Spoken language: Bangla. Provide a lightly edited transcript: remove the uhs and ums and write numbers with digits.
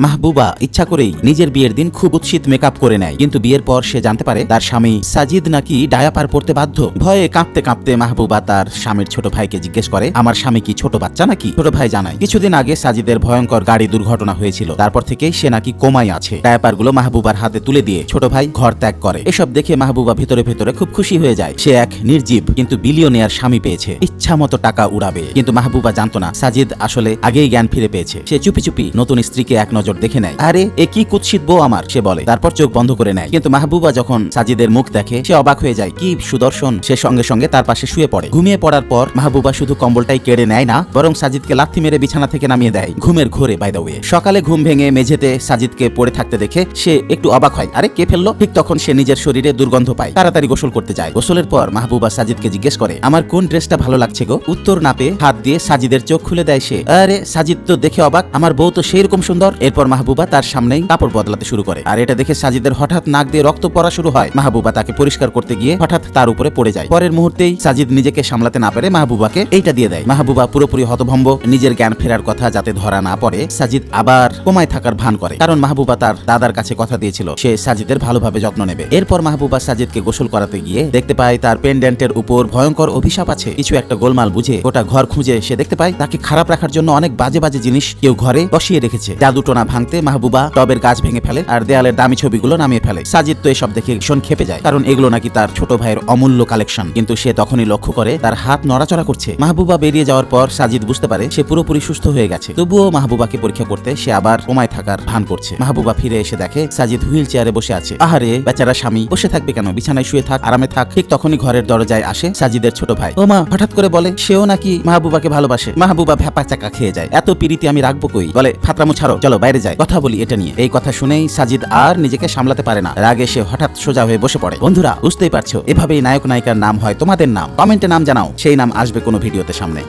মাহবুবা ইচ্ছা করেই নিজের বিয়ের দিন খুব উৎসিত মেকআপ করে নেয়, কিন্তু বিয়ের পর সে জানতে পারে তার স্বামী সাজিদ নাকি ডায়াপার পরতে বাধ্য। ভয়ে কাঁপতে কাঁপতে মাহবুবা তার স্বামীর ছোট ভাইকে জিজ্ঞেস করে, আমার স্বামী কি ছোট বাচ্চা নাকি? ছোট ভাই জানায়, কিছুদিন আগে সাজিদের ভয়ঙ্কর গাড়ি দুর্ঘটনা হয়েছিল, তারপর থেকেই সে নাকি কোমায় আছে। ডায়াপারগুলো মাহবুবার হাতে তুলে দিয়ে ছোট ভাই ঘর ত্যাগ করে। এসব দেখে মাহবুবা ভিতরে ভিতরে খুব খুশি হয়ে যায়। সে এক নির্জীব কিন্তু বিলিয়নিয়ার স্বামী পেয়েছে, ইচ্ছা মতো টাকা উড়াবে। কিন্তু মাহবুবা জানতো না সাজিদ আসলে আগেই জ্ঞান ফিরে পেয়েছে। সে চুপি চুপি নতুন স্ত্রীকে এক নজর দেখে নেয়। আরে এ কি কুৎসিত বউ আমার, সে বলে, তারপর চোখ বন্ধ করে নেয়। কিন্তু মাহবুবা যখন সাজিদের মুখ দেখে সে অবাক হয়ে যায়, কি সুদর্শন। সে সঙ্গে সঙ্গে তার পাশে শুয়ে পড়ে। ঘুমিয়ে পড়ার পর মাহবুবা শুধু কম্বলটাই কেড়ে নেয় না, বরং সাজিদকে লাথি মেরে বিছানা থেকে নামিয়ে দেয়, ঘুমের ঘোরে বাই দ্য ওয়ে। সকালে ঘুম ভেঙে মেঝেতে সাজিদকে পড়ে থাকতে দেখে সে একটু অবাক হয়, আরে কে ফেললো? ঠিক তখন সে নিজের শরীরে দুর্গন্ধ পায়। তাড়াতাড়ি গোসল করতে যায়। গোসলের পর মাহবুবা সাজিদকে জিজ্ঞেস করে, আমার কোন ড্রেসটা ভালো লাগছে গো? উত্তর না পেয়ে হাত দিয়ে সাজিদের চোখ খুলে দেয় সে। আরে সাজিদ তো দেখে অবাক, আমার বউ তো সেই রকম সুন্দর। এরপর মাহবুবা তার সামনেই কাপড় বদলাতে শুরু করে, আর এটা দেখে সাজিদের হঠাৎ নাক দিয়ে রক্ত পড়া শুরু হয়। মাহবুবা তাকে পরিষ্কার করতে গিয়ে হঠাৎ তার উপরে পড়ে যায়। পরের মুহূর্তেই সাজিদ নিজেকে সামলাতে না পেরে মাহবুবাকে এইটা দিয়ে দেয়। মাহবুবা পুরোপুরি হতভম্ব। নিজের জ্ঞান ফেরার কথা যাতে ধরা না পড়ে সাজিদ আবার কোমায় থাকার ভান করে, কারণ মাহবুবা তার দাদার কাছে কথা দিয়েছিল সে সাজিদের ভালোভাবে যত্ন নেবে। এরপর মাহবুবা সাজিদকে গোসল করাতে গিয়ে দেখতে পায় তার পেন্ডেন্টের উপর ভয়ঙ্কর অভিশাপ আছে। কিছু একটা গোলমাল বুঝে গোটা ঘর খুঁজে সে দেখতে পায় তাকে খারাপ রাখার জন্য অনেক বাজে বাজে জিনিস কেউ ঘরে বসিয়ে রেখেছে। জাদু টোনা ভাঙতে মাহবুবা টবের গাছ ভেঙে ফেলে আর দেয়ালের দামি ছবিগুলো নামিয়ে ফেলে। সাজিদ তো এসব দেখে ভীষণ খেপে যায়, কারণ এগুলো নাকি তার ছোট ভাইয়ের অমূল্য কালেকশন। কিন্তু সে তখনই লক্ষ্য করে তার হাত নড়াচড়া করছে। মাহবুবা বেরিয়ে যাওয়ার পর সাজিদ বুঝতে পারে সে পুরোপুরি সুস্থ হয়ে গেছে। তবুও মাহবুবাকে পরীক্ষা করতে সে আবার কোমায় থাকার ভান করছে। মাহবুবা ফিরে এসে দেখে সাজিদ হুইল চেয়ারে বসে আছে। আহারে বেচারা স্বামী, বসে থাকবে কেন, বিছানায় শুয়ে থাক, আরামে থাক। ঠিক তখনই ঘরের দরজায় আসে সাজিদের ছোট ভাই। ও মা হঠাৎ করে বলে সেও নাকি মাহবুবাকে ভালোবাসে। মাহবুবা ভ্যাপা চাকা খেয়ে যায়, এত পিরিতি আমি রাখবো কই। বলে ফাতরামু ছাড়ো, চলো বাইরে যাই, কথা বলি এটা নিয়ে। এই কথা শুনেই সাজিদ আর নিজেকে সামলাতে পারে না। রাগে সে হঠাৎ সোজা হয়ে বসে পড়ে। বন্ধুরা বুঝতেই পারছো, এভাবেই নায়ক নায়িকার নাম হয় তোমাদের নাম। কমেন্টে নাম জানাও, সেই নাম আসবে কোনো ভিডিওতে সামনে।